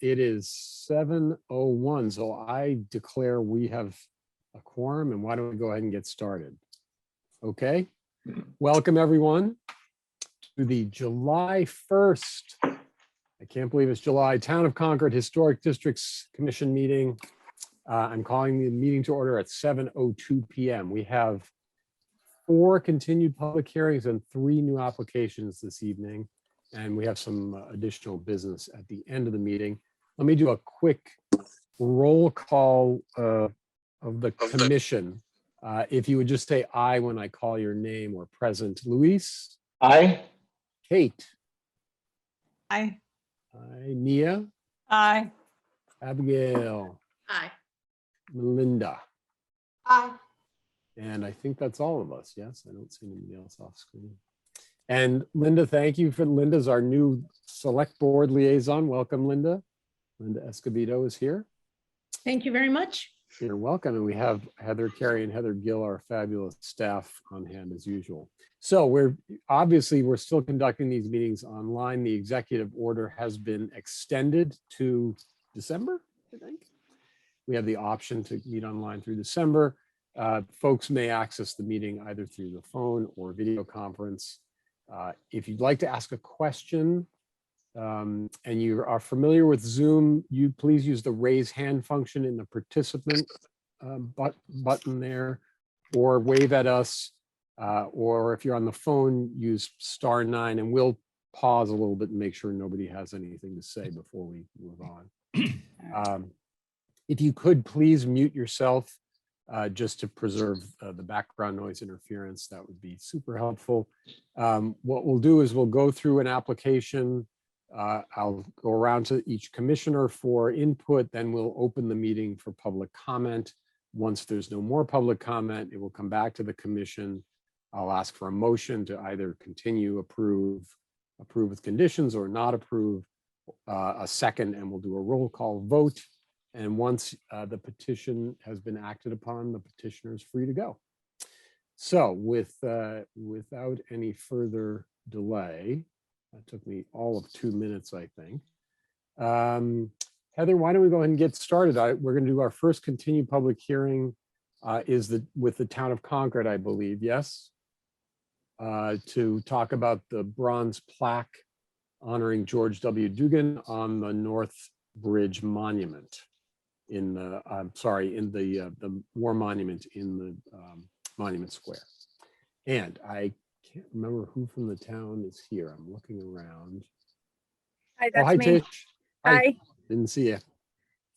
It is 7:01, so I declare we have a quorum, and why don't we go ahead and get started? Okay, welcome everyone to the July 1st, I can't believe it's July, Town of Concord Historic Districts Commission meeting. I'm calling the meeting to order at 7:02 p.m. We have 4 continued public hearings and 3 new applications this evening. And we have some additional business at the end of the meeting. Let me do a quick roll call of the commission. If you would just say aye when I call your name or present. Luis? Aye. Kate? Aye. Aye. Mia? Aye. Abigail? Aye. Melinda? Aye. And I think that's all of us. Yes, I don't see anybody else off screen. And Linda, thank you. Linda's our new select board liaison. Welcome, Linda. Linda Escobedo is here. Thank you very much. You're welcome. And we have Heather Carey and Heather Gill, our fabulous staff, on hand as usual. So we're still conducting these meetings online. The executive order has been extended to December, I think. We have the option to meet online through December. Folks may access the meeting either through the phone or video conference. If you'd like to ask a question and you are familiar with Zoom, you please use the raise hand function in the participant button there, or wave at us, or if you're on the phone, use *9, and we'll pause a little bit and make sure nobody has anything to say before we move on. If you could please mute yourself just to preserve the background noise interference, that would be super helpful. What we'll do is we'll go through an application. I'll go around to each commissioner for input, then we'll open the meeting for public comment. Once there's no more public comment, it will come back to the commission. I'll ask for a motion to either continue, approve with conditions, or not approve, a second, and we'll do a roll call vote. And once the petition has been acted upon, the petitioner is free to go. So without any further delay, that took me all of 2 minutes, I think. Heather, why don't we go ahead and get started? We're going to do our first continued public hearing with the Town of Concord, I believe, yes? To talk about the bronze plaque honoring George W. Dugan on the North Bridge Monument. In the war monument in the Monument Square. And I can't remember who from the town is here. I'm looking around. Hi, that's hi, me. Tish. Hi. Didn't see you.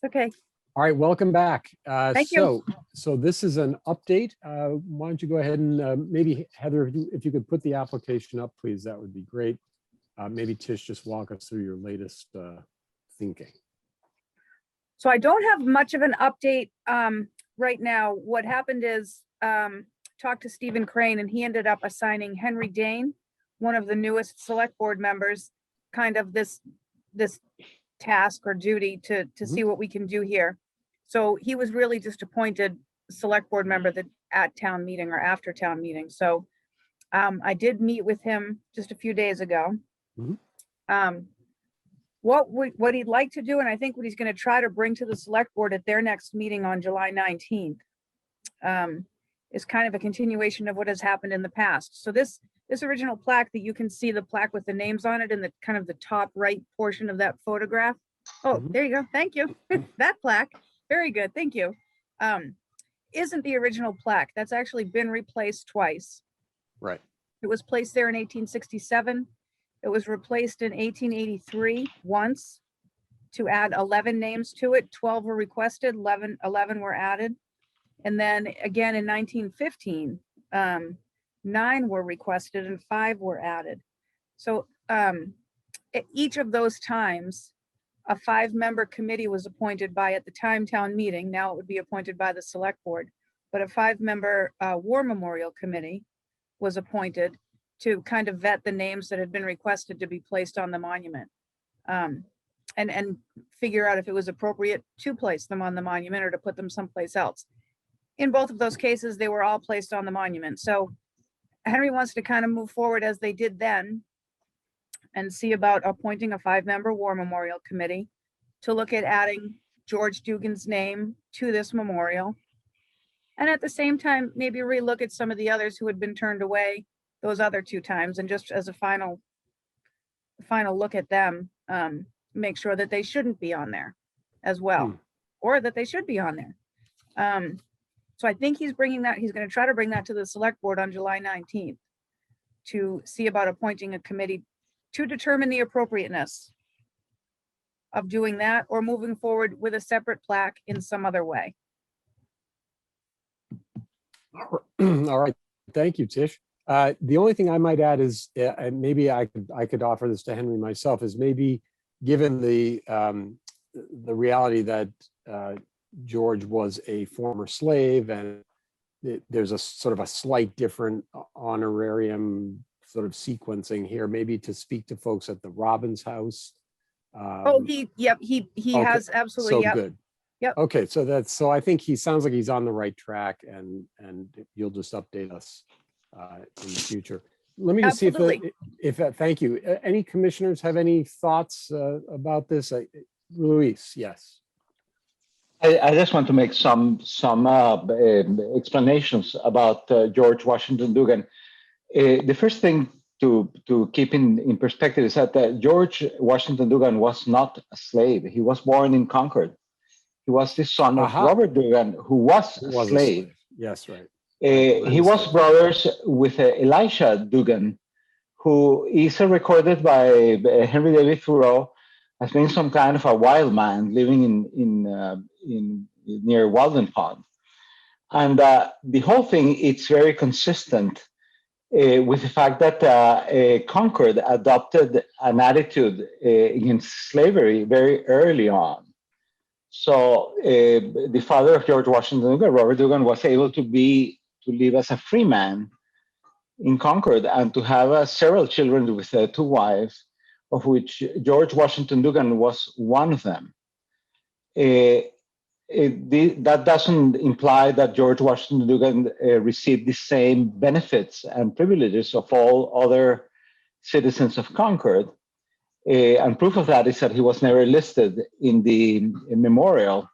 Okay. All right, welcome back. Thank you. So this is an update. Why don't you go ahead and maybe Heather, if you could put the application up, please, that would be great. Maybe Tish, just walk us through your latest thinking. So I don't have much of an update right now. What happened is talked to Stephen Crane, and he ended up assigning Henry Dane, one of the newest select board members, kind of this task or duty to see what we can do here. So he was really just appointed select board member at town meeting or after town meeting. So I did meet with him just a few days ago. What he'd like to do, and I think what he's going to try to bring to the select board at their next meeting on July 19th, is kind of a continuation of what has happened in the past. So this original plaque that you can see, the plaque with the names on it in the kind of the top right portion of that photograph. Oh, there you go. Thank you. That plaque. Very good. Thank you. Isn't the original plaque. That's actually been replaced twice. Right. It was placed there in 1867. It was replaced in 1883 once to add 11 names to it. 12 were requested, 11 were added. And then again in 1915, 9 were requested and 5 were added. So at each of those times, a 5-member committee was appointed by, at the time, town meeting. Now it would be appointed by the select board, but a 5-member war memorial committee was appointed to kind of vet the names that had been requested to be placed on the monument, and figure out if it was appropriate to place them on the monument or to put them someplace else. In both of those cases, they were all placed on the monument. So Henry wants to kind of move forward as they did then and see about appointing a 5-member war memorial committee to look at adding George Dugan's name to this memorial. And at the same time, maybe relook at some of the others who had been turned away those other 2 times, and just as a final look at them, make sure that they shouldn't be on there as well, or that they should be on there. So I think he's going to try to bring that to the select board on July 19th to see about appointing a committee to determine the appropriateness of doing that, or moving forward with a separate plaque in some other way. All right, thank you, Tish. The only thing I might add is, and maybe I could offer this to Henry myself, is maybe given the reality that George was a former slave, and there's a sort of a slight different honorarium sort of sequencing here, maybe to speak to folks at the Robbins House. He Okay, has absolutely. so Yep. good. Yep. Okay, so I think he sounds like he's on the right track, and you'll just update us in the future. Let me just see thank you. Any commissioners have any thoughts about this? Luis, yes. I just want to make some explanations about George Washington Dugan. The first thing to keep in perspective is that George Washington Dugan was not a slave. He was born in Concord. He was the son of Robert Dugan, who was a slave. Yes, right. He was brothers with Elisha Dugan, who is recorded by Henry David Thoreau as being some kind of a wild man living in near Walden Pond. And the whole thing, it's very consistent with the fact that Concord adopted an attitude against slavery very early on. So the father of George Washington Dugan, Robert Dugan, was able to live as a free man in Concord and to have several children with 2 wives, of which George Washington Dugan was one of them. That doesn't imply that George Washington Dugan received the same benefits and privileges of all other citizens of Concord. And proof of that is that he was never listed in the memorial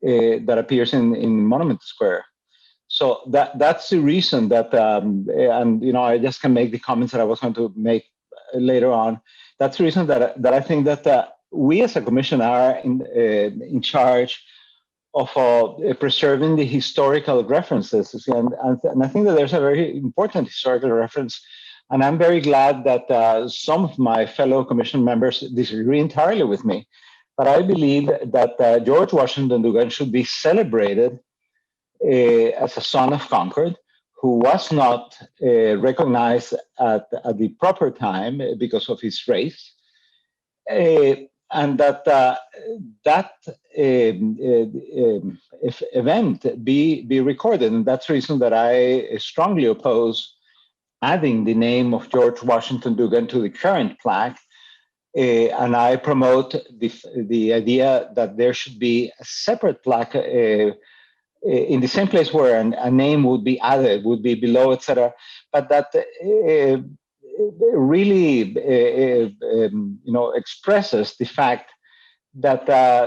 that appears in Monument Square. So that's the reason that, and I just can make the comments that I was going to make later on. That's the reason that I think that we as a commission are in charge of preserving the historical references. And I think that there's a very important historical reference. And I'm very glad that some of my fellow commission members disagree entirely with me. But I believe that George Washington Dugan should be celebrated as a son of Concord, who was not recognized at the proper time because of his race. And that event be recorded. And that's the reason that I strongly oppose adding the name of George Washington Dugan to the current plaque. And I promote the idea that there should be a separate plaque in the same place where a name would be added, would be below, etc. But that really expresses the fact that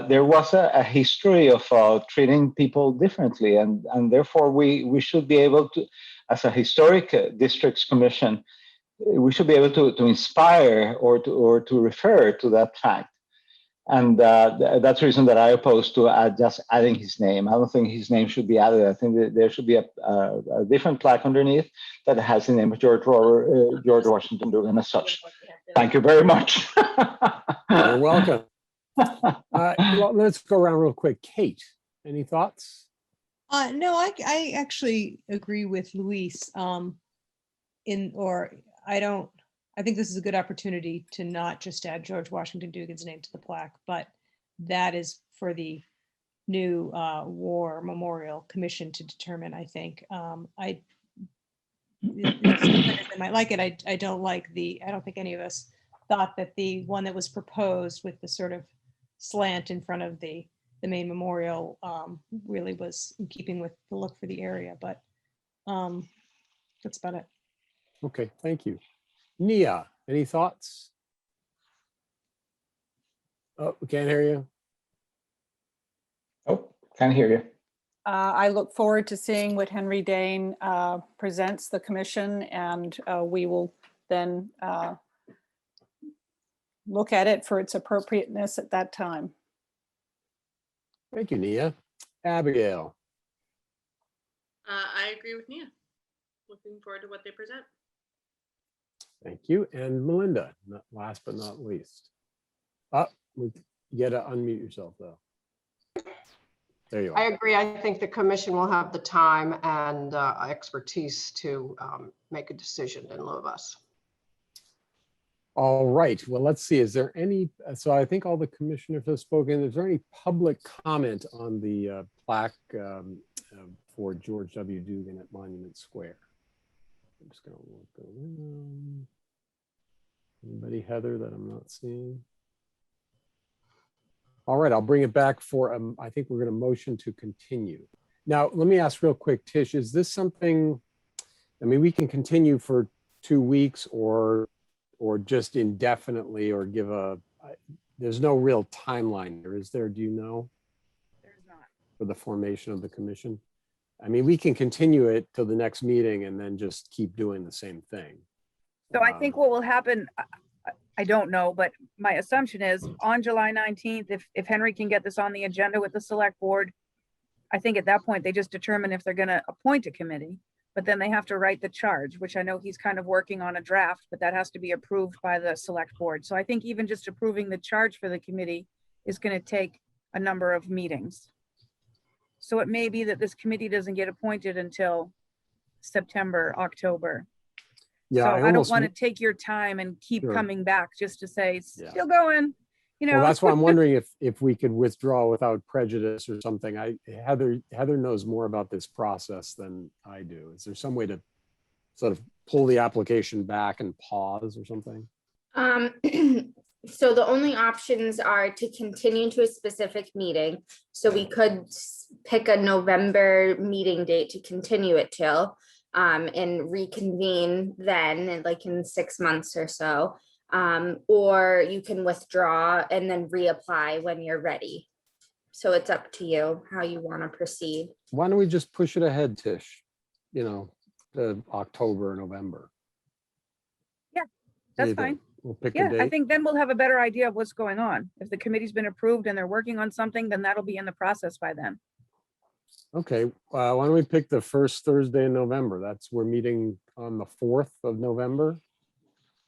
there was a history of treating people differently, and therefore we should be able to, as a historic districts commission, we should be able to inspire or to refer to that fact. And that's the reason that I oppose to just adding his name. I don't think his name should be added. I think that there should be a different plaque underneath that has the name of George Washington Dugan as such. Thank you very much. You're welcome. Let's go around real quick. Kate, any thoughts? No, I actually agree with Luis. I think this is a good opportunity to not just add George Washington Dugan's name to the plaque, but that is for the new War Memorial Commission to determine. I think I might like it. I don't like I don't think any of us thought that the one that was proposed with the sort of slant in front of the main memorial really was in keeping with the look for the area, but that's about it. Okay, thank you. Nia, any thoughts? Oh, we can't hear you. Can't hear you. I look forward to seeing what Henry Dane presents the commission, and we will then look at it for its appropriateness at that time. Thank you, Nia. Abigail. I agree with Nia. Looking forward to what they present. Thank you. And Melinda, last but not least. You gotta unmute yourself though. There you I are. agree. I think the commission will have the time and expertise to make a decision in lieu of us. All right. Well, let's see. Is there any, so I think all the commissioners have spoken. Is there any public comment on the plaque for George W. Dugan at Monument Square? I'm just gonna look around. Anybody, Heather, that I'm not seeing? All right, I'll bring it back for, I think we're gonna motion to continue. Now, let me ask real quick, Tish, is this something, I mean, we can continue for 2 weeks or just indefinitely, or give there's no real timeline there, is there? Do you know? There's not. For the formation of the commission? I mean, we can continue it till the next meeting and then just keep doing the same thing. So I think what will happen, I don't know, but my assumption is on July 19th, if Henry can get this on the agenda with the select board, I think at that point, they just determine if they're gonna appoint a committee, but then they have to write the charge, which I know he's kind of working on a draft, but that has to be approved by the select board. So I think even just approving the charge for the committee is gonna take a number of meetings. So it may be that this committee doesn't get appointed until September, October. Yeah, So I don't almost want to take your time and keep Sure. coming back just to say, Yeah. still going, you know? Well, that's why I'm wondering if we could withdraw without prejudice or something. Heather knows more about this process than I do. Is there some way to sort of pull the application back and pause or something? So the only options are to continue to a specific meeting. So we could pick a November meeting date to continue it till, and reconvene then, like in 6 months or so. Or you can withdraw and then reapply when you're ready. So it's up to you how you want to proceed. Why don't we just push it ahead, Tish? You know, to October, November. Yeah, What do that's you think? fine. We'll pick a Yeah, I date. think then we'll have a better idea of what's going on. If the committee's been approved and they're working on something, then that'll be in the process by then. Okay, why don't we pick the first Thursday in November? We're meeting on the 4th of November.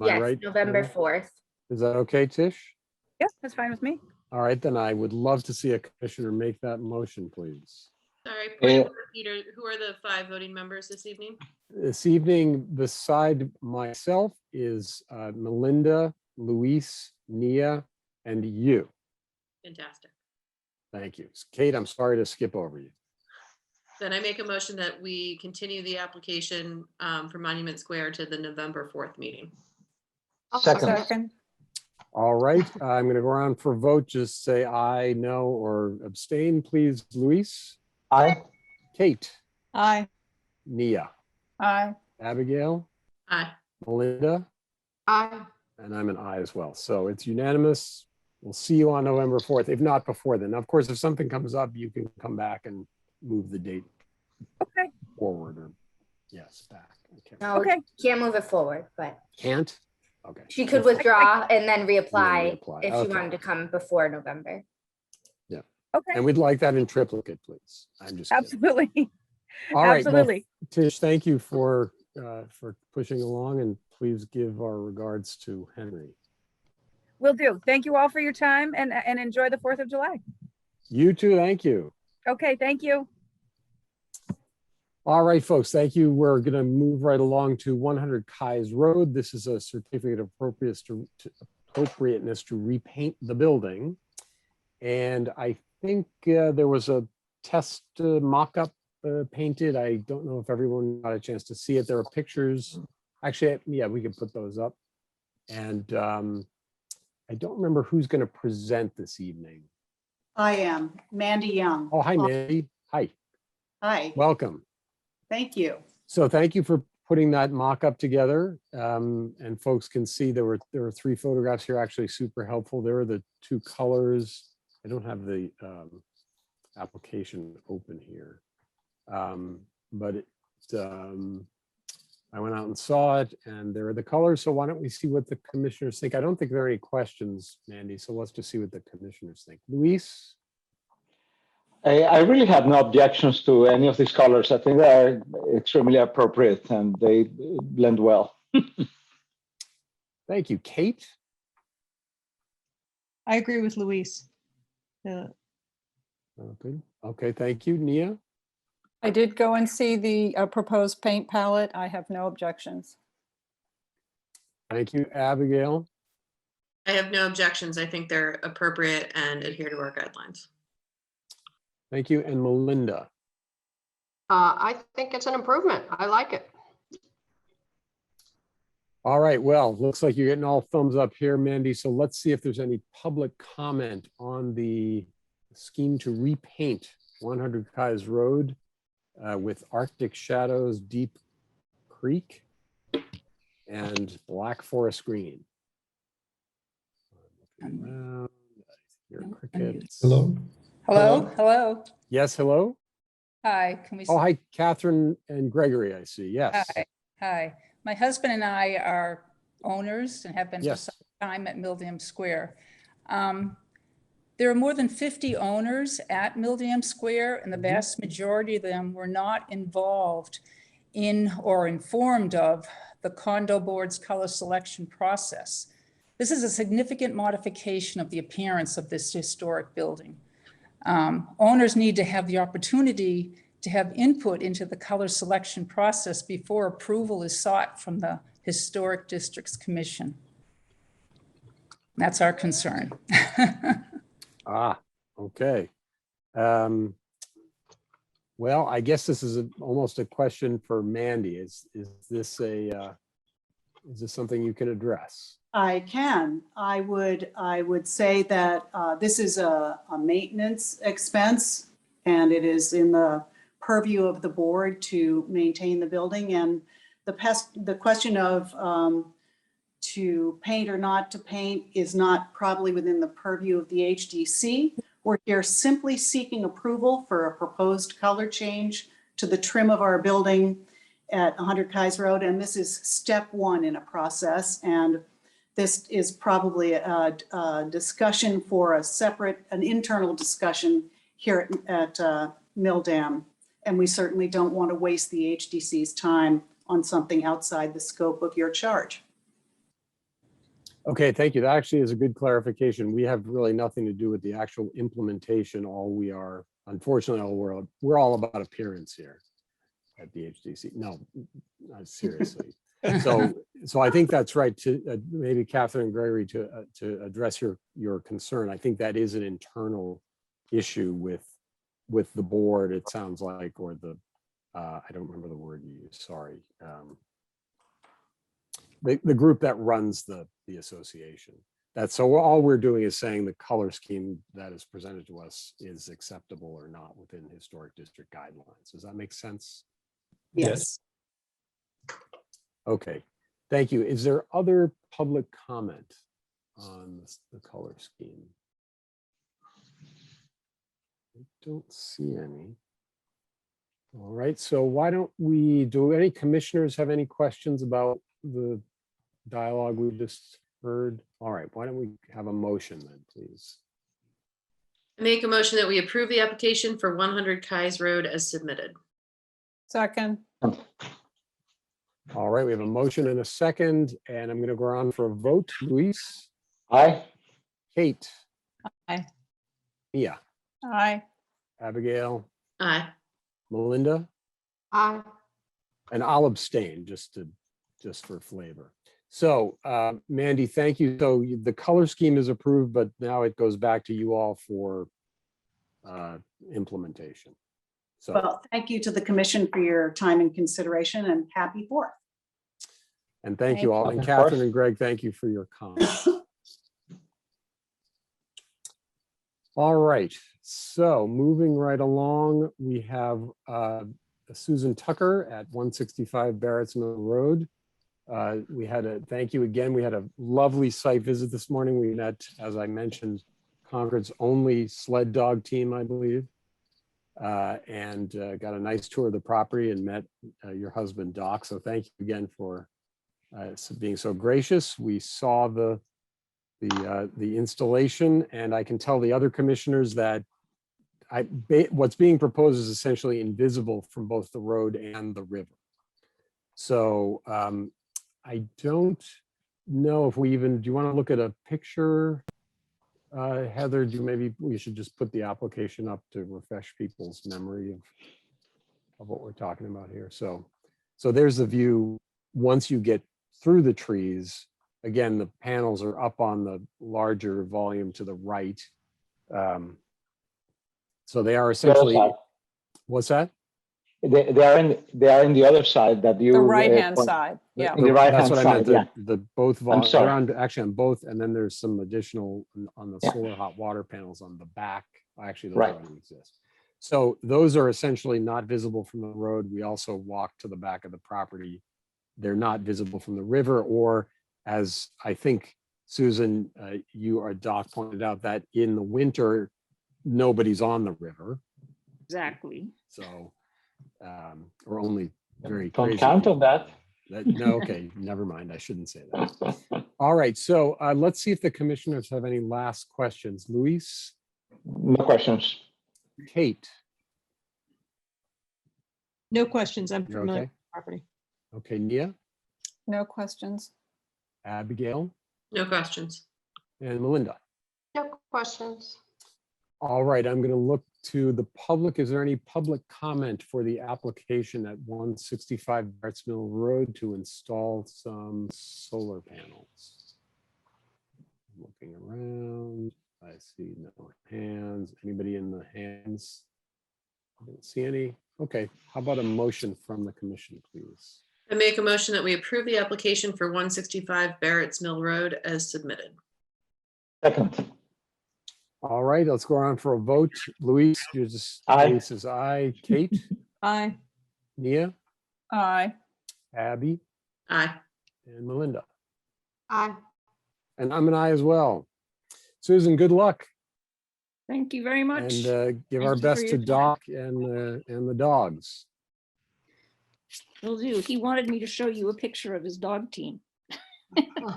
Am I Yes, right? November 4th. Is that okay, Tish? Yeah, that's fine with me. All right, then I would love to see a commissioner make that motion, please. Sorry, point of order, Peter, who are the 5 voting members this evening? This evening, beside myself is Melinda, Luis, Nia, and you. Fantastic. Thank you. Kate, I'm sorry to skip over you. Then I make a motion that we continue the application for Monument Square to the November 4th meeting. Second. All right, I'm going to go around for vote. Just say aye, no, or abstain, please. Luis, Aye. Kate, Aye. Nia, Aye. Abigail, Aye. Melinda, Aye. and I'm an aye as well. So it's unanimous. We'll see you on November 4th, if not before then. Now, of course, if something comes up, you can come back and move the date Okay, forward or, yes, back. Okay. No, okay. can't move it forward, but Can't? Okay. she could withdraw and then reapply reapply. if she Okay. wanted to come before November. Okay, And we'd like that in triplicate, please. I'm just kidding. absolutely. All right, well, Absolutely. Tish, thank you for pushing along, and please give our regards to Henry. Will do. Thank you all for your time and enjoy the 4th of July. You too, thank you. Okay, thank you. All right, folks, thank you. We're going to move right along to 100 Kais Road. This is a certificate of appropriateness to repaint the building. And I think there was a test mock-up painted. I don't know if everyone got a chance to see it. There are pictures. Actually, yeah, we can put those up. And I don't remember who's going to present this evening. I am Mandy Young. Oh, hi, Mandy. Hi, Hi, welcome. thank you. So thank you for putting that mock-up together. And folks can see there were 3 photographs here, actually super helpful. There are the 2 colors. I don't have the application open here. But I went out and saw it, and there are the colors. So why don't we see what the commissioners think? I don't think there are any questions, Mandy. So let's just see what the commissioners think. Luis? I really have no objections to any of these colors. I think they're extremely appropriate and they blend well. Thank you. Kate? I agree with Luis. Good. Okay, thank you. Nia? I did go and see the proposed paint palette. I have no objections. Thank you. Abigail? I have no objections. I think they're appropriate and adhere to our guidelines. Thank you. And Melinda? I think it's an improvement. I like it. All right, well, looks like you're getting all thumbs up here, Mandy. So let's see if there's any public comment on the scheme to repaint 100 Kais Road with Arctic Shadows, Deep Creek, and Black Forest Green. Around, hear crickets. Hello. Hello, hello. Yes, hello. Hi, can we? Oh, hi, Katherine and Gregory, I see. Yes. Hi, hi. My husband and I are owners and have been for Yes. some time at Milldam Square. There are more than 50 owners at Milldam Square, and the vast majority of them were not involved in or informed of the condo board's color selection process. This is a significant modification of the appearance of this historic building. Owners need to have the opportunity to have input into the color selection process before approval is sought from the Historic Districts Commission. That's our concern. Ah, okay. Well, I guess this is almost a question for Mandy. Is this something you can address? I can. I would say that this is a maintenance expense, and it is in the purview of the board to maintain the building. And the question of to paint or not to paint is not probably within the purview of the HDC. We're here simply seeking approval for a proposed color change to the trim of our building at 100 Kais Road. And this is step one in a process. And this is probably a discussion for an internal discussion here at Milldam. And we certainly don't want to waste the HDC's time on something outside the scope of your charge. Okay, thank you. That actually is a good clarification. We have really nothing to do with the actual implementation. Unfortunately, we're all about appearance here at the HDC. No, not seriously. So I think that's right. To maybe Katherine Gregory to address your concern. I think that is an internal issue with the board. It sounds like, or the I don't remember the word you used. Sorry. The group that runs the association. So all we're doing is saying the color scheme that is presented to us is acceptable or not within historic district guidelines. Does that make sense? Yes. Okay, thank you. Is there other public comment on the color scheme? I don't see any. All right, so why don't do any commissioners have any questions about the dialogue we just heard? All right, why don't we have a motion then, please? I make a motion that we approve the application for 100 Kais Road as submitted. Second. All right, we have a motion and a second, and I'm going to go around for a vote. Luis? Aye. Kate? Aye. Mia? Aye. Abigail? Aye. Melinda? Aye. And I'll abstain just for flavor. So Mandy, thank you. So the color scheme is approved, but now it goes back to you all for implementation. So, Well, thank you to the commission for your time and consideration, and happy 4th. and thank you all. And Of Katherine course. and Greg, thank you for your comments. All right, so moving right along, we have Susan Tucker at 165 Barretts Mill Road. Thank you again. We had a lovely site visit this morning. We met, as I mentioned, Concord's only sled dog team, I believe. and got a nice tour of the property and met your husband, Doc. So thank you again for being so gracious. We saw the installation, and I can tell the other commissioners that what's being proposed is essentially invisible from both the road and the river. So I don't know if we even, do you want to look at a picture, Heather? Maybe we should just put the application up to refresh people's memory of what we're talking about here. So there's the view once you get through the trees. Again, the panels are up on the larger volume to the right. So they are essentially, what's that? They are in the other side that you. The right-hand side, yeah. In the right-hand That's what I meant, side, the both volumes, sorry. they're actually on both, and then there's some additional on the solar hot water panels on the back. Actually, those Right. already exist. So those are essentially not visible from the road. We also walk to the back of the property. They're not visible from the river, or as I think, Susan, you or Doc pointed out, that in the winter, nobody's on the river. Exactly. So, or only very Don't crazy count on people. that. No, okay, never mind. I shouldn't say that. All right, so let's see if the commissioners have any last questions. Luis? No questions. Kate? No questions. I'm You're familiar okay? with the property. Okay, Nia? No questions. Abigail? No questions. And Melinda? No questions. All right, I'm going to look to the public. Is there any public comment for the application at 165 Barretts Mill Road to install some solar panels? Looking around, I see no hands. Anybody in the hands? I don't see any. Okay, how about a motion from the commission, please? I make a motion that we approve the application for 165 Barretts Mill Road as submitted. Second. All right, let's go around for a vote. Luis, you're just, Aye. Luis is aye. Kate? Aye. Nia? Aye. Abby? Aye. And Melinda? Aye. And I'm an aye as well. Susan, good luck. Thank you very much. And give Thank our you for best to your time. Doc and the dogs. Will do. He wanted me to show you a picture of his dog team.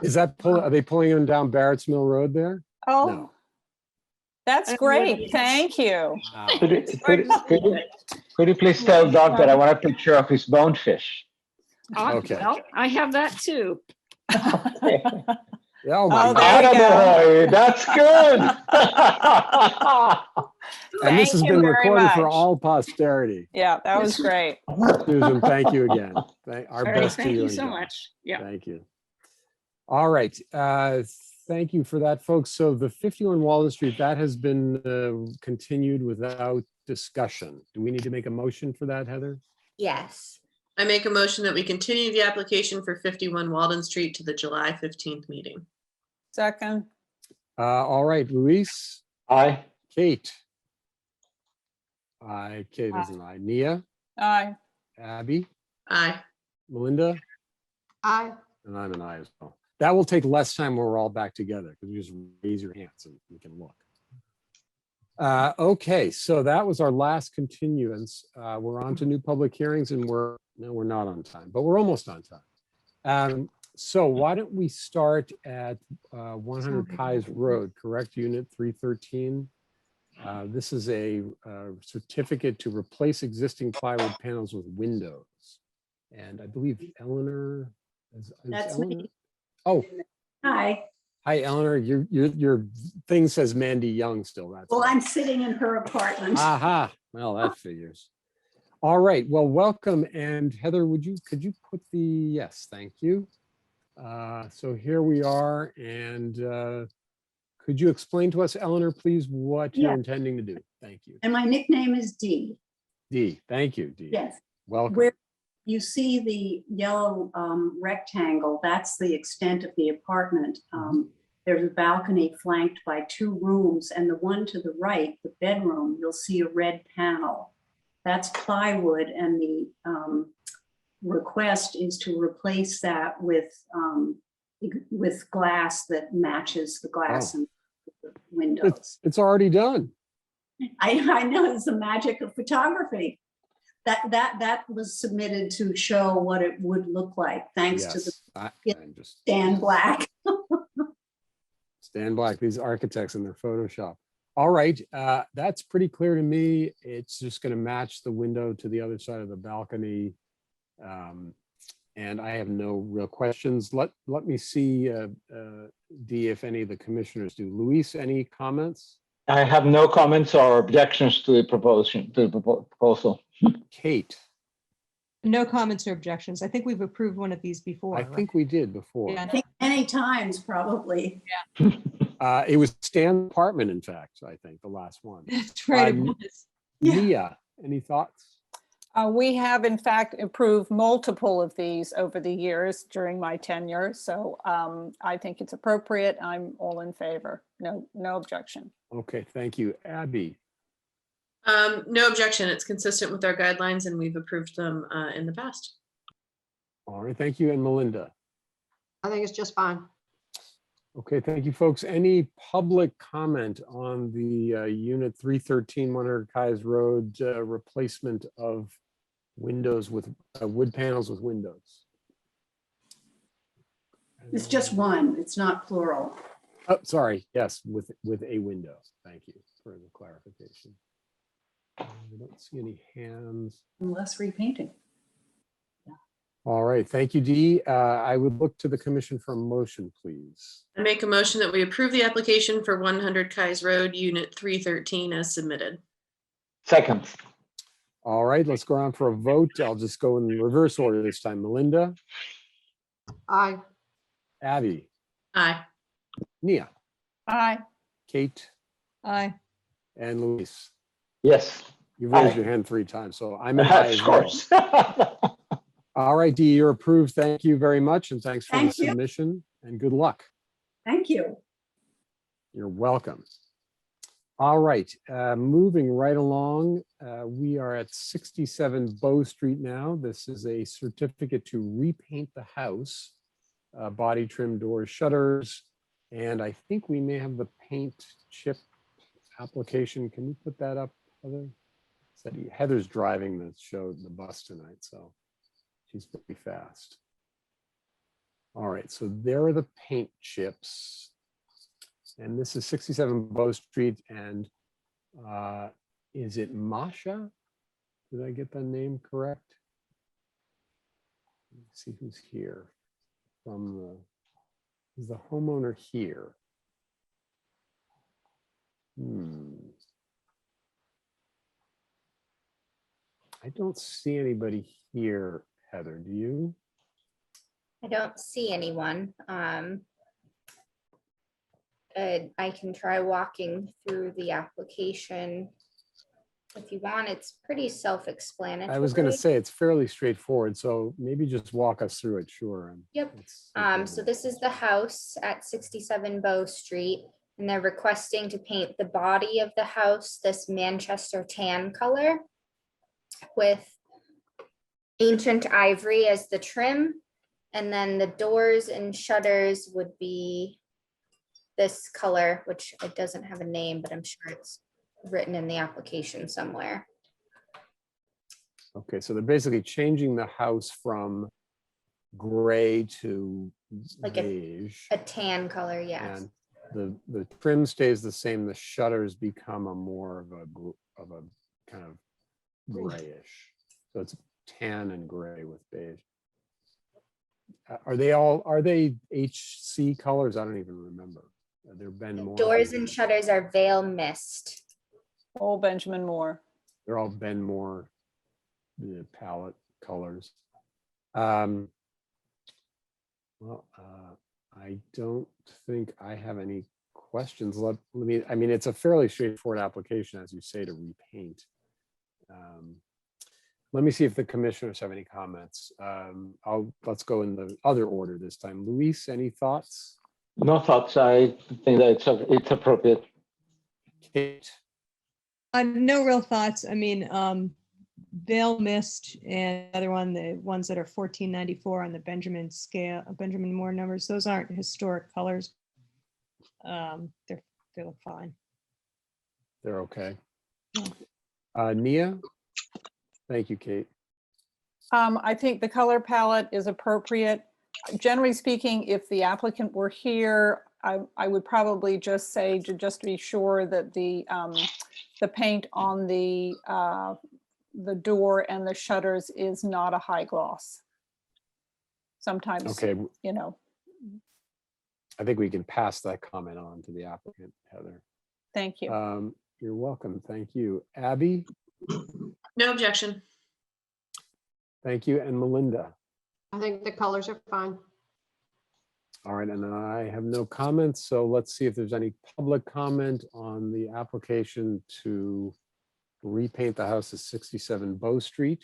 Is that are they pulling him down Barretts Mill Road there? Oh, No. that's I don't know what it great. is. Thank you. Wow. Could you please tell Doc that I want a picture of his bonefish? Okay. Well, I have that too. Yeah, oh my Oh, God. there you go. Attaboy, that's good. And this Thank has you been very recorded for much. all posterity. Yeah, that was great. Susan, thank you again. Our All right, best to thank you you and so Doc. much. Yeah. Thank you. All right. Thank you for that, folks. So the 51 Walden Street, that has been continued without discussion. Do we need to make a motion for that, Heather? Yes. I make a motion that we continue the application for 51 Walden Street to the July 15th meeting. Second. All right, Luis, Aye. Kate. Aye, Kate is an aye. Nia, Aye. Abby, Aye. Melinda, Aye. and I'm an aye as well. That will take less time when we're all back together because you just raise your hands and we can look. Okay, so that was our last continuance. We're on to new public hearings and we're not on time, but we're almost on time. So why don't we start at 100 Kais Road, correct? Unit 313. This is a certificate to replace existing plywood panels with windows. And I believe Eleanor is That's Eleanor? me. Oh, Hi. hi, Eleanor. Your thing says Mandy Young still. That's Well, why. I'm sitting in her apartment. Aha. Well, that figures. All right. Well, welcome. And Heather, could you put the, yes, thank you. So here we are. And could you explain to us, Eleanor, please, what you're Yeah. intending to do? Thank you. And my nickname is Dee. Dee, thank you, Dee. Yes. Welcome. Where you see the yellow rectangle, that's the extent of the apartment. There's a balcony flanked by 2 rooms, and the one to the right, the bedroom, you'll see a red panel. That's plywood, and the request is to replace that with glass that matches the glass in the windows. It's already done. I know it's the magic of photography. That was submitted to show what it would look like, thanks to the I'm just Dan Black. Stan Black, these architects in their Photoshop. All right, that's pretty clear to me. It's just going to match the window to the other side of the balcony. And I have no real questions. Let me see, Dee, if any of the commissioners do. Luis, any comments? I have no comments or objections to the proposal. Kate? No comments or objections. I think we've approved one of these before. I right? think we did before. Yeah. I think many times, probably. It was Stan's apartment, in fact, I think, the last one. That's right. It Um, was. Yeah. Mia, any thoughts? We have in fact approved multiple of these over the years during my tenure. So I think it's appropriate. I'm all in favor. No objection. Okay, thank you. Abby? No objection. It's consistent with our guidelines and we've approved them in the past. All right, thank you. And Melinda? I think it's just fine. Okay, thank you, folks. Any public comment on the Unit 313 100 Kais Road replacement of windows with wood panels with windows? It's just one, it's not plural. Oh, sorry. Yes, with a window. Thank you for the clarification. I don't see any hands. Unless repainting. All right, thank you, Dee. I would look to the commission for a motion, please. I make a motion that we approve the application for 100 Kais Road, Unit 313 as submitted. Second. All right, let's go around for a vote. I'll just go in reverse order this time. Melinda? Aye. Abby? Aye. Nia? Aye. Kate? Aye. And Luis? Yes. You've raised Aye. your hand 3 times, so I'm an aye as Of well. course. All right, Dee, you're approved. Thank you very much, and thanks for Thank the you. submission, and good luck. Thank you. You're welcome. All right, moving right along, we are at 67 Bow Street now. This is a certificate to repaint the house, body trim, doors, shutters, and I think we may have the paint chip application. Can we put that up, Heather? Heather's driving the show, the bus tonight, so she's pretty fast. All right, so there are the paint chips. And this is 67 Bow Street, and is it Masha? Did I get the name correct? Let's see who's here. Is the homeowner here? I don't see anybody here, Heather. Do you? I don't see anyone. I can try walking through the application if you want. It's pretty self-explanatory. I was going to say it's fairly straightforward, so maybe just walk us through it. Sure. Yep. So this is the house at 67 Bow Street, and they're requesting to paint the body of the house this Manchester tan color with ancient ivory as the trim, and then the doors and shutters would be this color, which it doesn't have a name, but I'm sure it's written in the application somewhere. Okay, so they're basically changing the house from gray to Like beige. a tan color, yes. And the trim stays the same. The shutters become a more of a kind of grayish. So it's tan and gray with beige. Are they HC colors? I don't even remember. They're Ben Moore. Doors and shutters are Veil Mist. All Benjamin Moore. They're all Ben Moore palette colors. Well, I don't think I have any questions. Let me, I mean, it's a fairly straightforward application, as you say, to repaint. Let me see if the commissioners have any comments. Let's go in the other order this time. Luis, any thoughts? No thoughts. I think that it's appropriate. Kate? No real thoughts. I mean, Veil Mist and the other one, the ones that are 1494 on the Benjamin scale, Benjamin Moore numbers, those aren't historic colors. They look fine. They're okay. Nia? Thank you, Kate. I think the color palette is appropriate. Generally speaking, if the applicant were here, I would probably just say to just be sure that the paint on the door and the shutters is not a high gloss. Sometimes, Okay, you know, I think we can pass that comment on to the applicant, Heather. thank you. You're welcome. Thank you. Abby? No objection. Thank you. And Melinda? I think the colors are fine. All right, and I have no comments, so let's see if there's any public comment on the application to repaint the house at 67 Bow Street.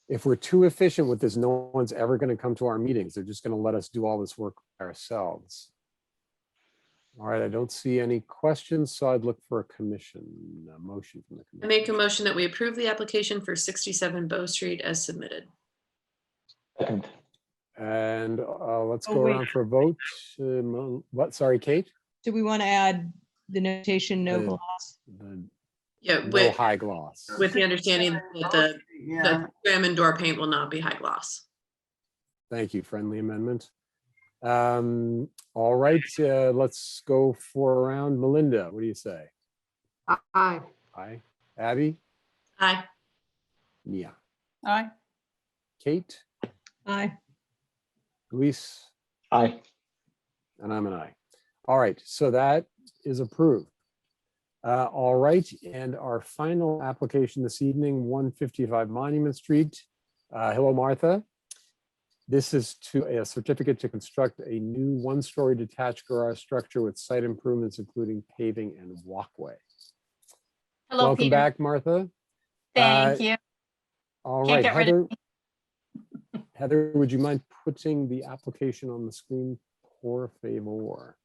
If we're too efficient with this, no one's ever going to come to our meetings. They're just going to let us do all this work ourselves. All right, I don't see any questions, so I'd look for a motion from the I commission. make a motion that we approve the application for 67 Bow Street as submitted. Second. And let's go wait. around for a vote. What? Sorry, Kate? Do we want to add the notation no The- gloss? Yeah, No high gloss. with the understanding that the trim and door paint will not be high gloss. Thank you. Friendly amendment. All right, let's go for a round. Melinda, what do you say? Aye. Aye. Abby? Aye. Nia? Aye. Kate? Aye. Luis? Aye. And I'm an aye. All right, so that is approved. All right, and our final application this evening, 155 Monument Street. Hello, Martha. This is to a certificate to construct a new one-story detached garage structure with site improvements, including paving and walkway. Hello, Welcome Peter. back, Martha. Thank you. All Can't right, get rid of Heather, would you mind putting the application on the screen, por favor?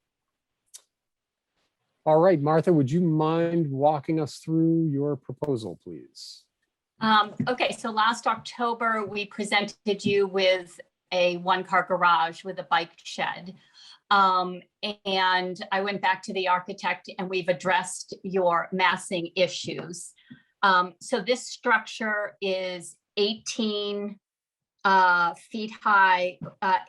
All right, Martha, would you mind walking us through your proposal, please? Okay, so last October, we presented you with a one-car garage with a bike shed. And I went back to the architect and we've addressed your massing issues. So this structure is 18 feet high,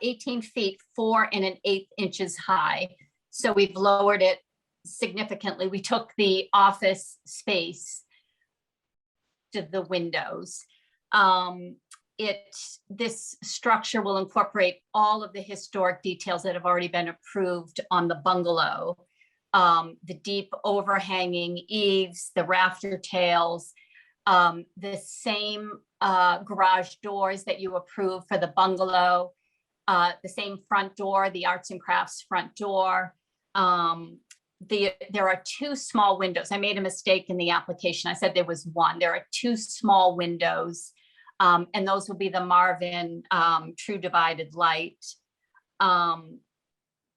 18 feet, 4 1/8 inches high. So we've lowered it significantly. We took the office space to the windows. This structure will incorporate all of the historic details that have already been approved on the bungalow. The deep overhanging eaves, the rafter tails, the same garage doors that you approved for the bungalow, the same front door, the arts and crafts front door. There are 2 small windows. I made a mistake in the application. I said there was 1. There are 2 small windows, and those will be the Marvin True Divided Light.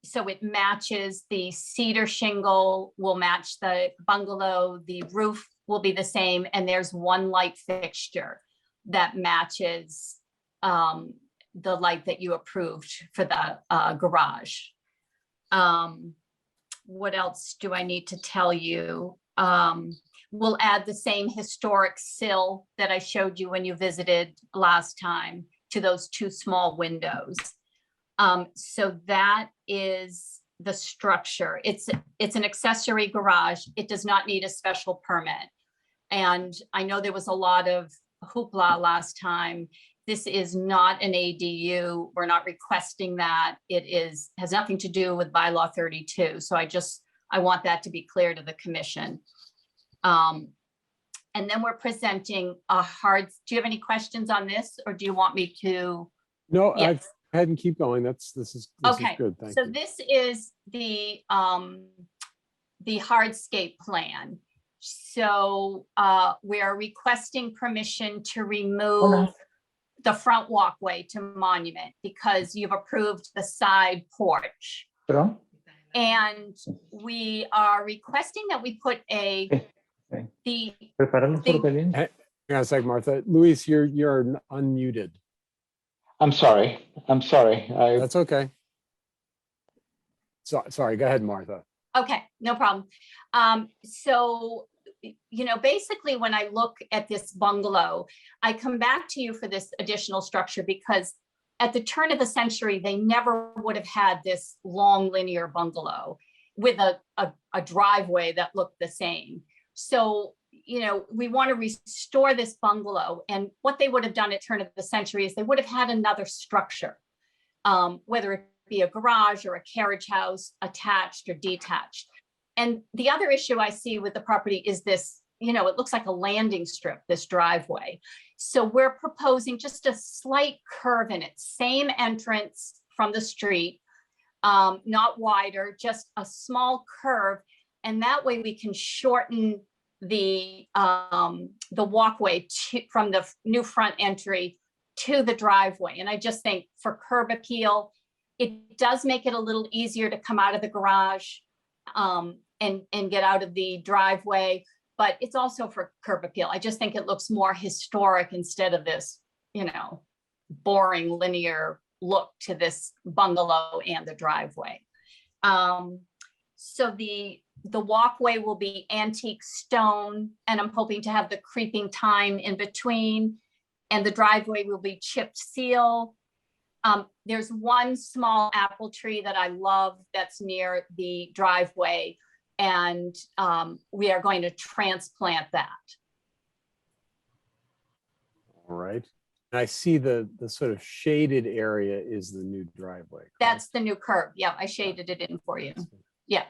So it matches the cedar shingle, will match the bungalow. The roof will be the same, and there's 1 light fixture that matches the light that you approved for the garage. What else do I need to tell you? We'll add the same historic sill that I showed you when you visited last time to those 2 small windows. So that is the structure. It's an accessory garage. It does not need a special permit. And I know there was a lot of hoopla last time. This is not an ADU. We're not requesting that. It has nothing to do with bylaw 32. So I want that to be clear to the commission. And then we're presenting do you have any questions on this, or do you want me to? No, Yes. go ahead and keep going. This is Okay, good. Thank so you. this is the hardscape plan. So we are requesting permission to remove the front walkway to Monument because you've approved the side porch. And we are requesting that we put Hang on a sec, Martha. Luis, you're unmuted. I'm sorry. That's okay. So, sorry, go ahead, Martha. Okay, no problem. So you know, basically when I look at this bungalow, I come back to you for this additional structure because at the turn of the century, they never would have had this long linear bungalow with a driveway that looked the same. So, you know, we want to restore this bungalow. And what they would have done at turn of the century is they would have had another structure, whether it be a garage or a carriage house, attached or detached. And the other issue I see with the property is this, you know, it looks like a landing strip, this driveway. So we're proposing just a slight curve in it, same entrance from the street, not wider, just a small curve. And that way we can shorten the walkway from the new front entry to the driveway. And I just think for curb appeal, it does make it a little easier to come out of the garage and get out of the driveway, but it's also for curb appeal. I just think it looks more historic instead of this, you know, boring linear look to this bungalow and the driveway. So the walkway will be antique stone, and I'm hoping to have the creeping thyme in between, and the driveway will be chipped seal. There's one small apple tree that I love that's near the driveway, and we are going to transplant that. All right. And I see the sort of shaded area is the new driveway. Correct? That's the new curb. Yeah, I shaded it in for you. Yeah.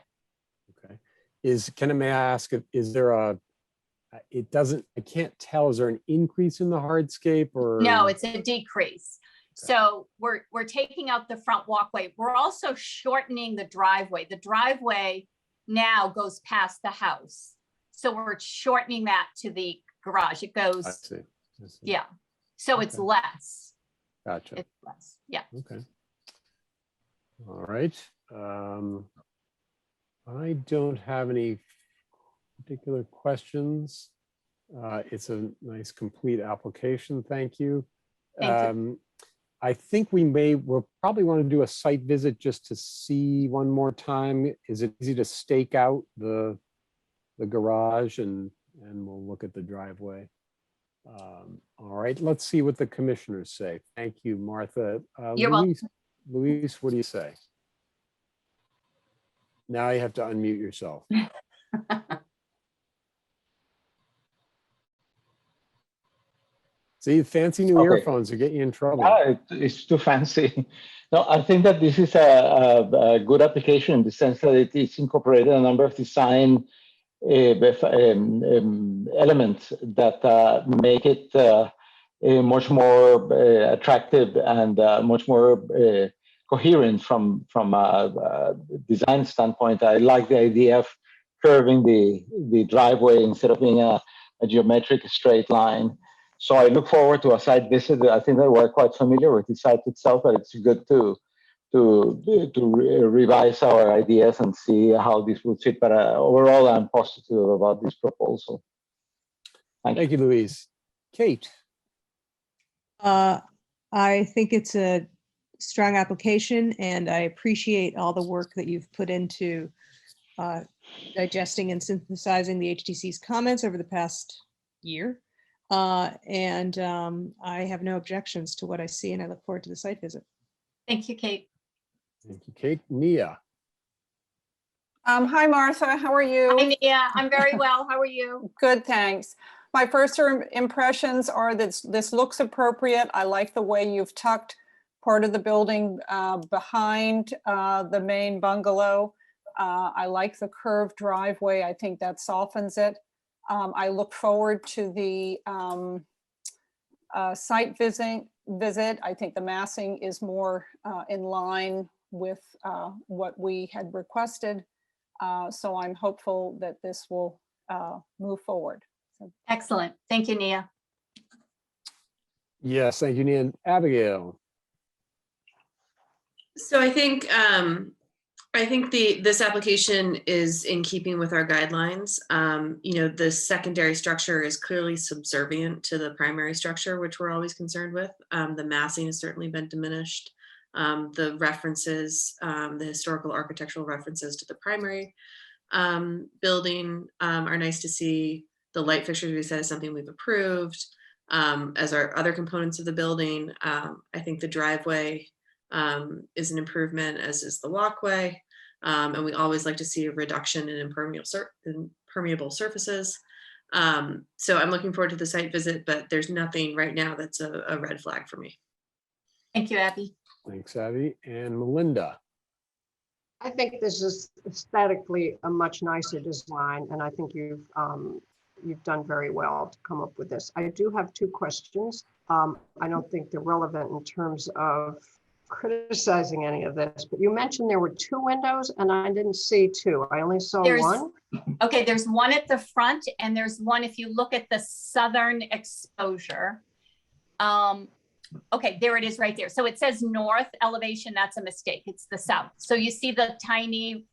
Okay. May I ask, is there I can't tell, is there an increase in the hardscape or? No, it's a decrease. So we're taking out the front walkway. We're also shortening the driveway. The driveway now goes past the house. So we're shortening that to the garage. It goes, I see. Yeah. So it's less. Gotcha. It's less. Yeah. Okay. All right. I don't have any particular questions. It's a nice complete application. Thank you. Thank you. I think we'll probably want to do a site visit just to see one more time. Is it easy to stake out the garage and we'll look at the driveway. All right, let's see what the commissioners say. Thank you, Martha. You're welcome. Luis, what do you say? Now you have to unmute yourself. See, fancy new earphones are getting you in trouble. It's too fancy. No, I think that this is a good application in the sense that it is incorporated a number of design elements that make it much more attractive and much more coherent from a design standpoint. I like the idea of curving the driveway instead of being a geometric straight line. So I look forward to a site visit. I think that we're quite familiar with the site itself, but it's good to revise our ideas and see how this would fit. But overall, I'm positive about this proposal. Thank you, Luis. Kate. I think it's a strong application, and I appreciate all the work that you've put into digesting and synthesizing the HTC's comments over the past year. I have no objections to what I see, and I look forward to the site visit. Thank you, Kate. Thank you, Kate. Nia. Hi, Martha. How are you? Hi, Nia. I'm very well. How are you? Good, thanks. My first impressions are that this looks appropriate. I like the way you've tucked part of the building behind the main bungalow. I like the curved driveway. I think that softens it. I look forward to the site visit. I think the massing is more in line with what we had requested. So I'm hopeful that this will move forward. So. Excellent. Thank you, Nia. Yes, thank you, Nia. And Abigail. So I think this application is in keeping with our guidelines. You know, the secondary structure is clearly subservient to the primary structure, which we're always concerned with. The massing has certainly been diminished. The references, the historical architectural references to the primary building are nice to see. The light fixtures we said is something we've approved, as are other components of the building. I think the driveway is an improvement, as is the walkway. And we always like to see a reduction in impermeable surfaces. So I'm looking forward to the site visit, but there's nothing right now that's a red flag for me. Thank you, Abby. Thanks, Abby. And Melinda. I think this is aesthetically a much nicer design, and I think you've done very well to come up with this. I do have two questions. I don't think they're relevant in terms of criticizing any of this, but you mentioned there were 2 windows and I didn't see 2. I only saw one. Okay, there's one at the front and there's one if you look at the southern exposure. Okay, there it is right there. So it says north elevation, that's a mistake. It's the south. So you see the tiny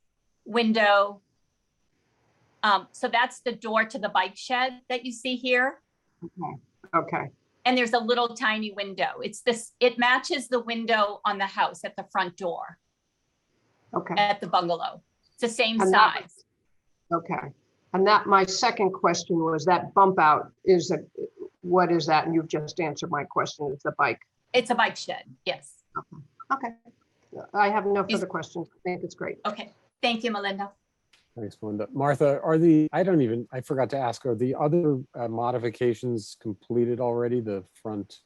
window. So that's the door to the bike shed that you see here. Okay. Okay. And there's a little tiny window. It matches the window on the house at the front door. Okay. At the bungalow. It's the same And size. Okay. And that, my second question was that bump out what is that? And you've just answered my question. It's a bike. It's a bike shed. Yes. Okay. I have no further questions. I think it's great. Okay. Thank you, Melinda. Thanks, Melinda. Martha, I forgot to ask, are the other modifications completed already? The front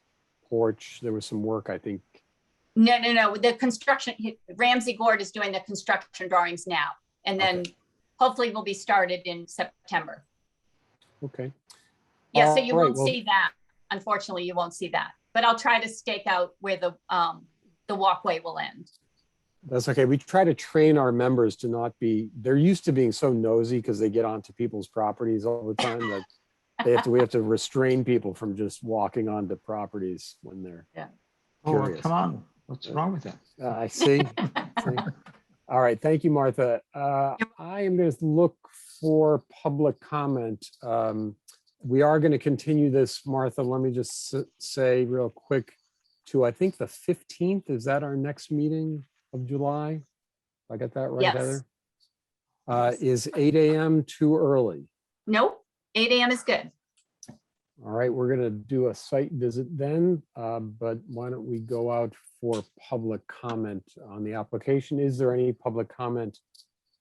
porch, there was some work, I think. No. The construction, Ramsey Gord is doing the construction drawings now. And then hopefully will be started in September. Okay. Yeah, so you won't see that. Unfortunately, you won't see that. But I'll try to stake out where the walkway will end. That's okay. We try to train our members to not be, they're used to being so nosy because they get onto people's properties all the time that we have to restrain people from just walking onto properties when they're curious. Oh, come on. What's wrong with that? I see. All right. Thank you, Martha. I am going to look for public comment. We are going to continue this, Martha. Let me just say real quick to, I think the 15th, is that our next meeting of July? I got that right, Yes. Heather? Is 8 a.m. too early? Nope, 8 a.m. is good. All right, we're going to do a site visit then, but why don't we go out for public comment on the application? Is there any public comment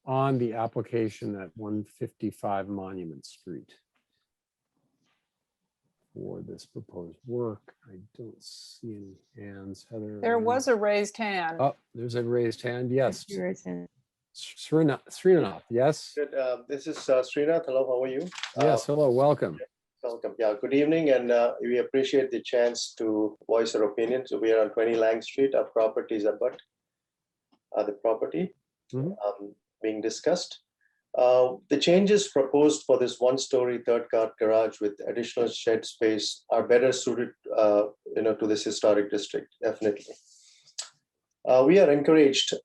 on the application at 155 Monument Street for this proposed work? I don't see any hands. Heather? There was a raised hand. Oh, there's a raised hand. Yes. Raised hand. Srinath, yes? Good. This is Srinath. Hello, how are you? Yes, hello, welcome. Welcome. Yeah, good evening. And we appreciate the chance to voice our opinion. So we are on 20 Lang Street. Our property is about the property being discussed. The changes proposed for this one-story third-car garage with additional shed space are better suited, to this historic district, definitely. We are encouraged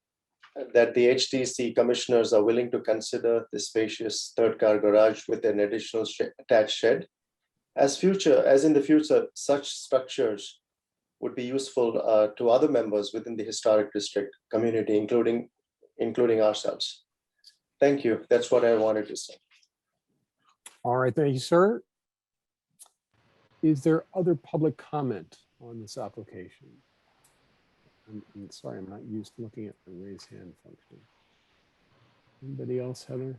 that the HDC commissioners are willing to consider the spacious third-car garage with an additional attached shed. As in the future, such structures would be useful to other members within the historic district community, including ourselves. Thank you. That's what I wanted to say. All right, thank you, sir. Is there other public comment on this application? I'm sorry, I'm not used to looking at the raise hand function. Anybody else, Heather?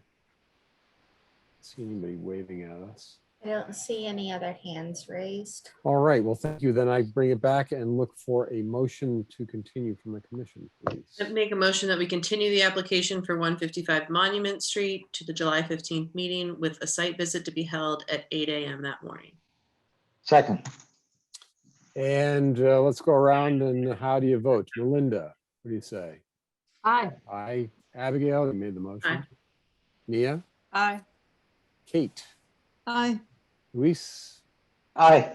See anybody waving at us? I don't see any other hands raised. All right, well, thank you. Then I bring it back and look for a motion to continue from the commission, please. Make a motion that we continue the application for 155 Monument Street to the July 15th meeting with a site visit to be held at 8 a.m. that morning. Second. And let's go around and how do you vote? Melinda, what do you say? Aye. Aye. Abigail, you made the motion. Aye. Nia? Aye. Kate? Aye. Luis? Aye.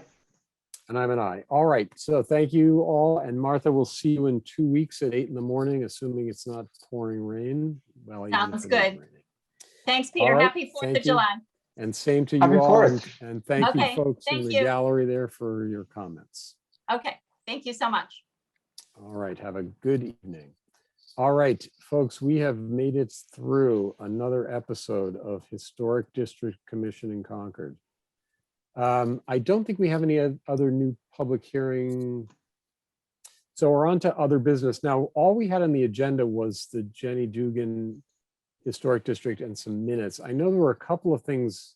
And I'm an aye. All right, so thank you all. And Martha, we'll see you in 2 weeks at 8 in the morning, assuming it's not pouring rain. Well, even Sounds if it is good. raining. Thanks, Peter. All right, Happy 4th thank of you. July. And same to Happy you all. And, 4th. and thank you Okay, folks in thank the you. gallery there for your comments. Okay, thank you so much. All right, have a good evening. All right, folks, we have made it through another episode of Historic District Commission in Concord. I don't think we have any other new public hearing. So we're on to other business. Now, all we had on the agenda was the Jenny Dugan Historic District and some minutes. I know there were a couple of things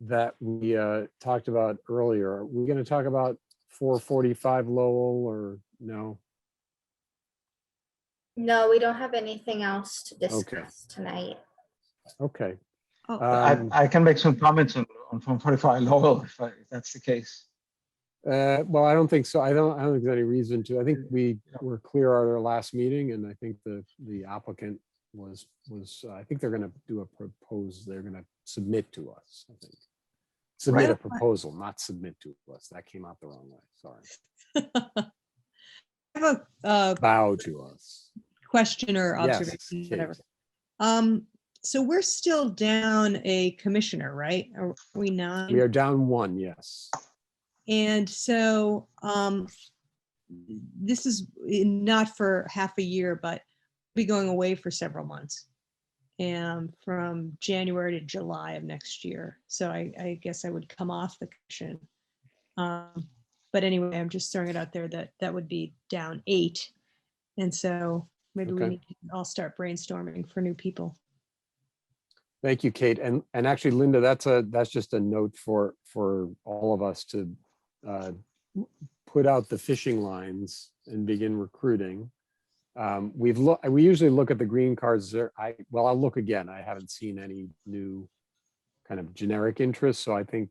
that we talked about earlier. Are we going to talk about 445 Lowell or no? No, we don't have anything else to discuss tonight. Okay. I can make some comments on 445 Lowell if that's the case. Well, I don't think so. I don't think there's any reason to. I think we were clear at our last meeting, and I think the applicant was I think they're going to do a propose. They're going to submit to us. I think submit a proposal, not submit to us. That came out the wrong way. Sorry. I have a Bow to us. question or Yes, observation, Kate. whatever. So we're still down a commissioner, right? Are we not? We are down one, yes. And so this is not for half a year, but be going away for several months. And from January to July of next year. So I guess I would come off the commission. But anyway, I'm just throwing it out there that would be down 8. And so maybe we need to all start brainstorming for new people. Thank you, Kate. And actually, Linda, that's just a note for all of us to put out the fishing lines and begin recruiting. We usually look at the green cards there. I'll look again. I haven't seen any new kind of generic interest. So I think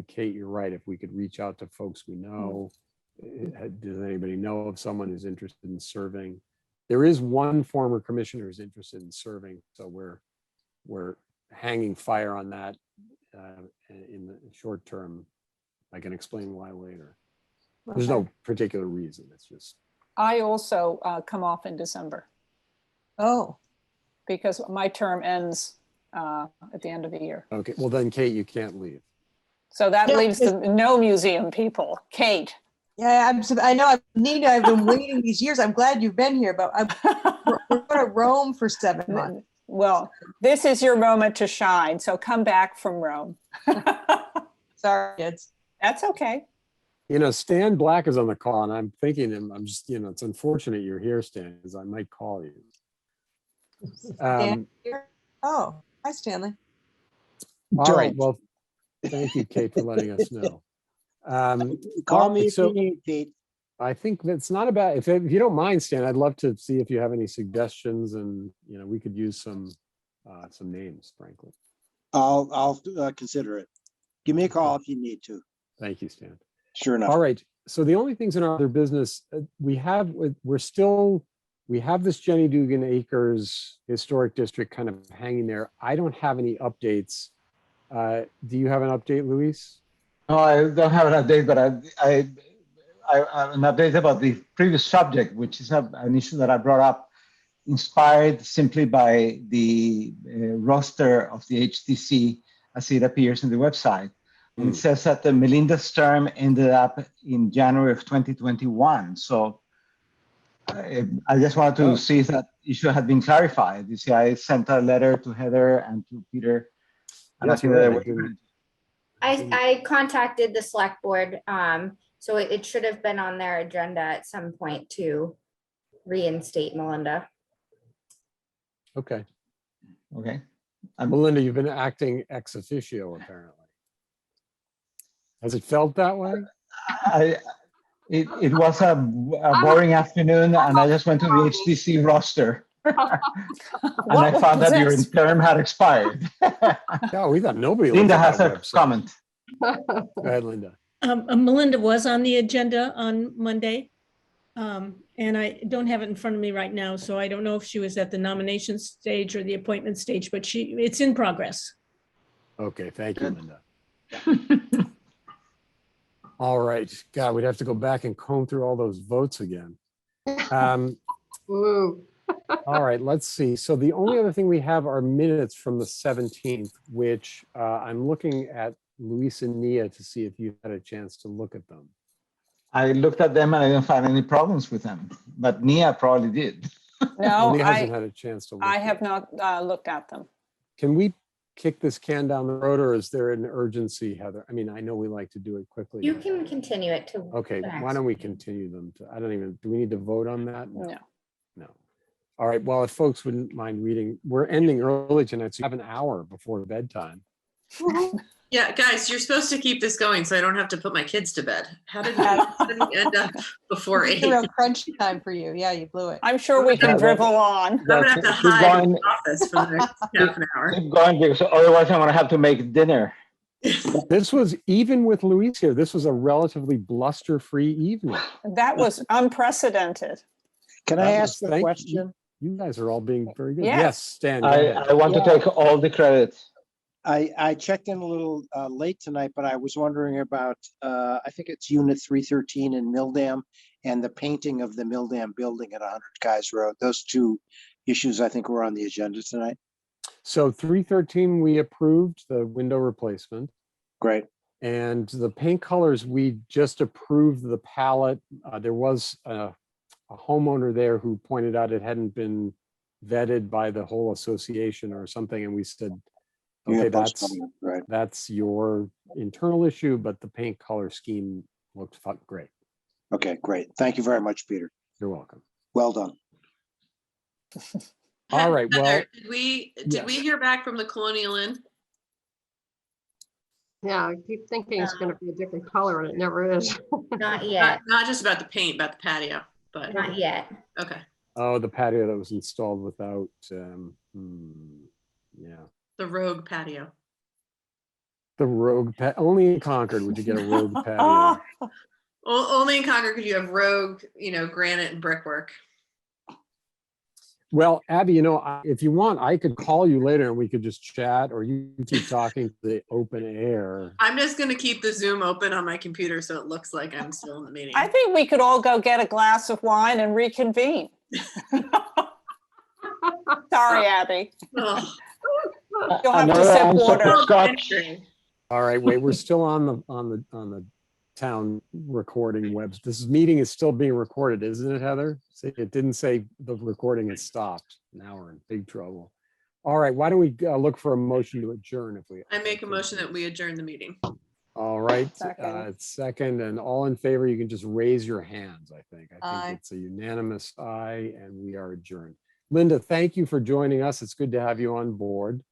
Kate, you're right. If we could reach out to folks we know, does anybody know of someone who's interested in serving? There is one former commissioner who's interested in serving. So we're hanging fire on that in the short term. I can explain why later. There's no particular reason. It's just. I also come off in December. Oh. Because my term ends at the end of the year. Okay, well then, Kate, you can't leave. So that leaves the no museum people. Kate. Yeah, I know. Nina, I've been waiting these years. I'm glad you've been here, but we're going to Rome for 7 months. Well, this is your moment to shine. So come back from Rome. Sorry, kids. That's okay. You know, Stan Black is on the call, and I'm thinking, I'm just, it's unfortunate you're here, Stan, because I might call you. Stan here? Oh, hi, Stanley. All right. Well, thank you, Kate, for letting us know. Call me if you need, Pete. I think that's not a bad. If you don't mind, Stan, I'd love to see if you have any suggestions, and we could use some names, frankly. I'll consider it. Give me a call if you need to. Thank you, Stan. Sure enough. All right. So the only things in our other business we have this Jenny Dugan Acres Historic District kind of hanging there. I don't have any updates. Do you have an update, Luis? No, I don't have an update, but I have an update about the previous subject, which is an issue that I brought up, inspired simply by the roster of the HTC as it appears in the website. And it says that the Melinda's term ended up in January of 2021. So I just wanted to see if that issue had been clarified. You see, I sent a letter to Heather and to Peter. And I contacted the select board. So it should have been on their agenda at some point to reinstate Melinda. Okay. Okay. Melinda, you've been acting ex officio, apparently. Has it felt that way? It was a boring afternoon, and I just went to the HTC roster. And I found that your term had expired. Yeah, we thought nobody. Linda has a comment. Go ahead, Linda. Melinda was on the agenda on Monday. And I don't have it in front of me right now, so I don't know if she was at the nomination stage or the appointment stage, but it's in progress. Okay, thank you, Linda. All right, God, we'd have to go back and comb through all those votes again. All right, let's see. So the only other thing we have are minutes from the 17th, which I'm looking at Luis and Nia to see if you had a chance to look at them. I looked at them and I didn't find any problems with them, but Nia probably did. No, He hasn't I, had a chance to look. I yet. have not looked at them. Can we kick this can down the road, or is there an urgency, Heather? I mean, I know we like to do it quickly. You can continue it to. Okay, the why next don't we meeting. continue them to, I don't even, do we need to vote on that? No. No. All right, well, if folks wouldn't mind reading, we're ending early tonight, so you have an hour before bedtime. Yeah, guys, you're supposed to keep this going so I don't have to put my kids to bed. How did we end up before It's 8? a real crunch time for you. Yeah, you blew it. I'm sure we can dribble on. I'm gonna have to Keep hide in going. the office for the next half an hour. Keep going, because otherwise I'm gonna have to make dinner. This was, even with Luis here, this was a relatively bluster-free evening. That was unprecedented. Can I That ask was- a thank question? You guys are all being very good. Yes. Yes, Stan, go ahead. I want to Yeah. take all the credit. I checked in a little late tonight, but I was wondering about, I think it's unit 313 in Milldam and the painting of the Milldam building at 100 Guys Road. Those two issues I think were on the agenda tonight. So 313, we approved the window replacement. Great. And the paint colors, we just approved the palette. There was a homeowner there who pointed out it hadn't been vetted by the whole association or something, and we said, You okay, have postponed it, right. that's your internal issue, but the paint color scheme looked great. Okay, great. Thank you very much, Peter. You're welcome. Well done. All right, well, Heather, did we yes. hear back from the Colonial End? Yeah, I keep thinking it's gonna be a different color and it never is. Not yet, Not just about the paint, about the patio, but not yet. okay. Oh, the patio that was installed without, yeah. The rogue patio. The rogue only in Concord would you get a rogue patio. Only in Concord could you have rogue, granite and brickwork. Well, Abby, if you want, I could call you later and we could just chat, or you keep talking to the open air. I'm just going to keep the Zoom open on my computer so it looks like I'm still in the meeting. I think we could all go get a glass of wine and reconvene. Sorry, Abby. Oh. You'll have to sip water. All right, wait, we're still on the town recording webs. This meeting is still being recorded, isn't it, Heather? See, it didn't say the recording has stopped. Now we're in big trouble. All right, why don't we look for a motion to adjourn if we. I make a motion that we adjourn the meeting. All right, Second. second, and all in favor, you can just raise your hands, I think. I Aye. think it's a unanimous aye, and we are adjourned. Linda, thank you for joining us. It's good to have you on board.